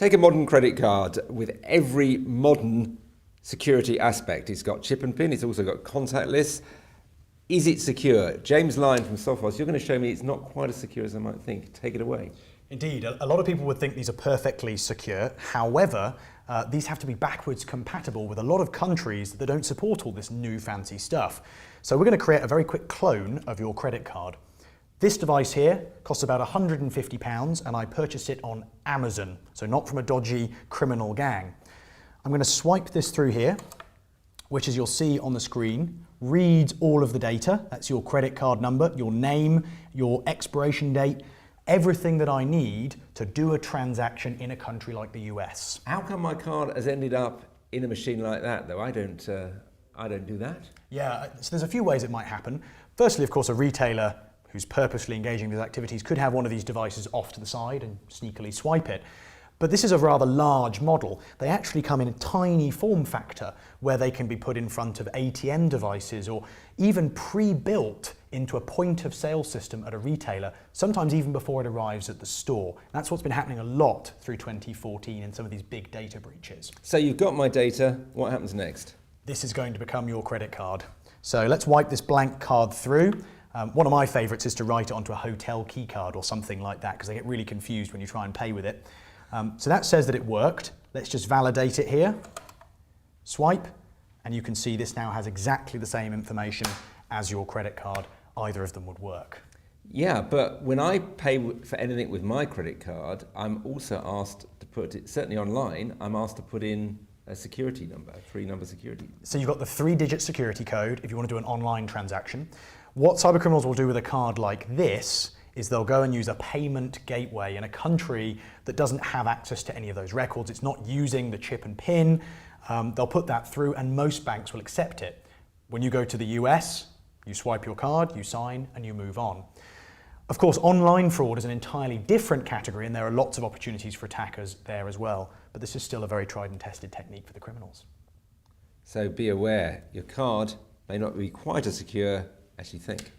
Take a modern credit card with every modern security aspect. It's got chip and pin, it's also got contactless. Is it secure? James Lyon from Sophos, you're going to show me it's not quite as secure as I might think. Take it away. Indeed, a lot of people would think these are perfectly secure. However, these have to be backwards compatible with a lot of countries that don't support all this new fancy stuff. So we're going to create a very quick clone of your credit card. This device here costs about £150 and I purchased it on Amazon, so not from a dodgy criminal gang. I'm going to swipe this through here, which as you'll see on the screen, reads all of the data. That's your credit card number, your name, your expiration date, everything that I need to do a transaction in a country like the US. How come my card has ended up in a machine like that, though? I don't do that. Yeah, so there's a few ways it might happen. Firstly, of course, a retailer who's purposely engaging with activities could have one of these devices off to the side and sneakily swipe it. But this is a rather large model. They actually come in a tiny form factor where they can be put in front of ATM devices or even pre-built into a point of sale system at a retailer, sometimes even before it arrives at the store. That's what's been happening a lot through 2014 in some of these big data breaches. So you've got my data, what happens next? This is going to become your credit card. So let's wipe this blank card through. One of my favourites is to write it onto a hotel key card or something like that because they get really confused when you try and pay with it. So that says that it worked. Let's just validate it here. Swipe, and you can see this now has exactly the same information as your credit card. Either of them would work. Yeah, but when I pay for anything with my credit card, I'm also asked to put it, certainly online, I'm asked to put in a security number, a 3-number security. So you've got the 3-digit security code if you want to do an online transaction. What cybercriminals will do with a card like this is they'll go and use a payment gateway in a country that doesn't have access to any of those records. It's not using the chip and pin. They'll put that through and most banks will accept it. When you go to the US, you swipe your card, you sign, and you move on. Of course, online fraud is an entirely different category and there are lots of opportunities for attackers there as well. But this is still a very tried and tested technique for the criminals. So be aware, your card may not be quite as secure as you think.